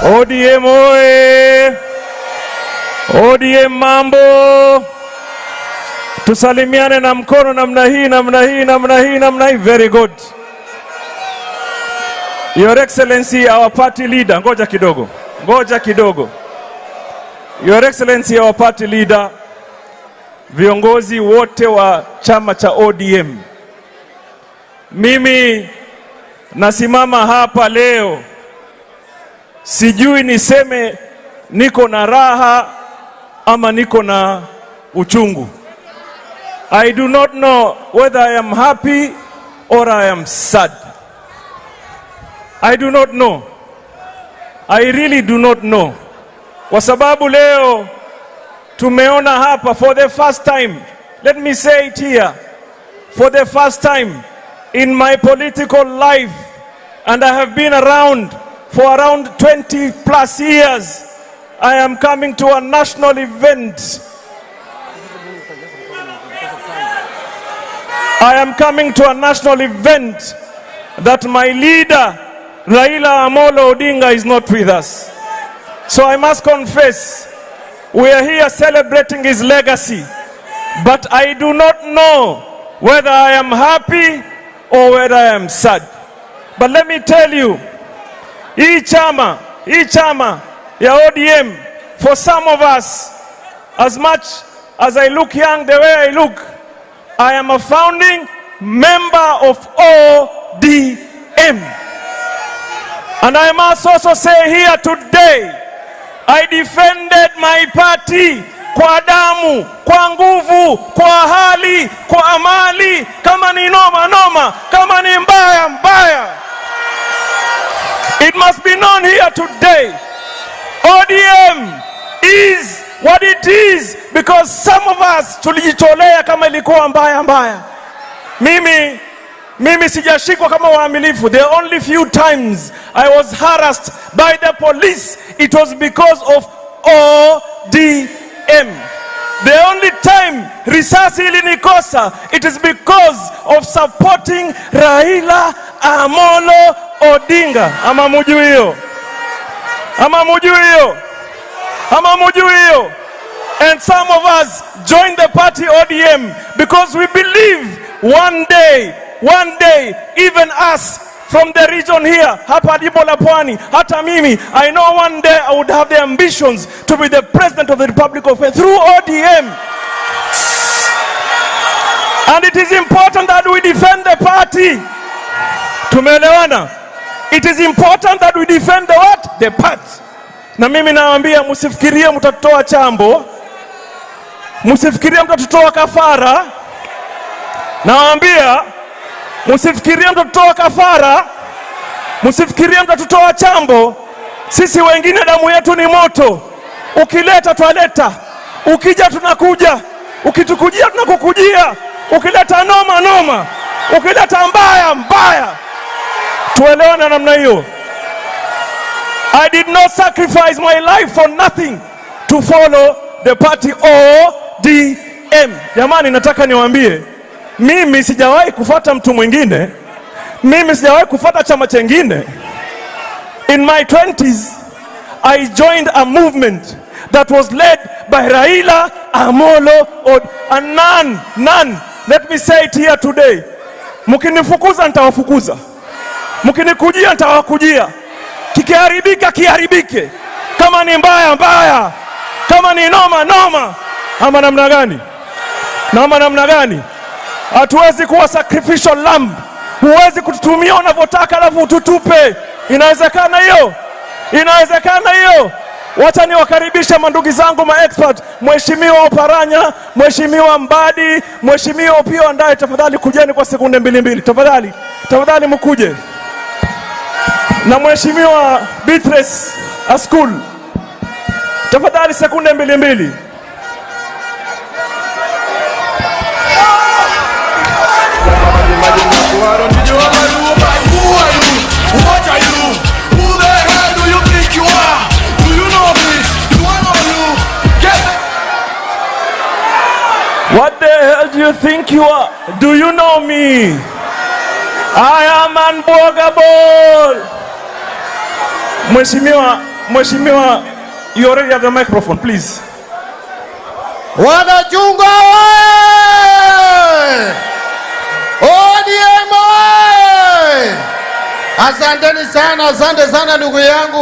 ODM oye! ODM mambo! Tusalimiane na mkono namna hii, namna hii, namna hii, namna hii. Very good. Your Excellency, our party leader. Ngoja kidogo. Ngoja kidogo. Your Excellency, our party leader, viongozi wote wa chama cha ODM. Mimi nasimama hapa leo, sijui niseme niko na raha ama niko na uchungu. I do not know whether I am happy or I am sad. I do not know. I really do not know. Kwa sababu leo tumeona hapa for the first time, let me say it here, for the first time in my political life, and I have been around for around 20 plus years, I am coming to a national event. I am coming to a national event that my leader, Raila Amolo Odinga, is not with us. So I must confess, we are here celebrating his legacy, but I do not know whether I am happy or whether I am sad. But let me tell you, hii chama ya ODM, for some of us, as much as I look young the way I look, I am a founding member of ODM. And I must also say here today, I defended my party kwa damu, kwa nguvu, kwa hali, kwa mali, kama ni noma noma, kama ni mbaya mbaya. It must be known here today, ODM is what it is because some of us tulijitolea kama ilikuwa mbaya mbaya. Mimi sijashikwa kama waaminifu. The only few times I was harassed by the police, it was because of ODM. The only time risasi ilinikosa, it is because of supporting Raila Amolo Odinga. Ama mujui hiyo? Ama mujui hiyo? Ama mujui hiyo? And some of us joined the party ODM because we believe one day, even us from the region here, hapa Jimbo la Pwani, hata mimi, I know one day I would have the ambitions to be the president of the Republic of Kenya through ODM. And it is important that we defend the party. Tumeelewana? It is important that we defend the what? The party. Na mimi nawaambia msifikirie mtatoa chambo, msifikirie mtatoa kafara. Nawaambia msifikirie mtatoa kafara, msifikirie mtatoa chambo. Sisi wengine damu yetu ni moto. Ukileta twaleta, ukija tunakuja, ukitukujia tunakukujia, ukileta noma noma, ukileta mbaya mbaya. Tuelewane namna hiyo. I did not sacrifice my life for nothing to follow the party ODM. Jamani, nataka niwaambie, mimi sijawahi kufuata mtu mwingine, mimi sijawahi kufuata chama chengine. In my 20s, I joined a movement that was led by Raila Amolo Odinga. And none, let me say it here today, mkinifukuza nitawafukuza, mkinikujia nitawakujia, kikiharibika kiharibike, kama ni mbaya mbaya, kama ni noma noma. Ama namna gani? Nama namna gani? Hatuwezi kuwa sacrificial lamb. Huwezi kututumia unavyotaka alafu ututupe. Inawezekana hiyo? Inawezekana hiyo? Wacha niwakaribishe mandugu zangu ma-expert, Mheshimiwa Oparanya, Mheshimiwa Mbadi, Mheshimiwa Opiyo Wandayi. Tafadhali kujeni kwa sekunde mbili. Tafadhali mkuje. Na Mheshimiwa Beatrice Askul, tafadhali sekunde mbili. What the hell do you think you are? Do you know me? I am unbogable. Mheshimiwa, you already have the microphone, please. Wanachungwa oye! ODM oye! Asante sana ndugu yangu.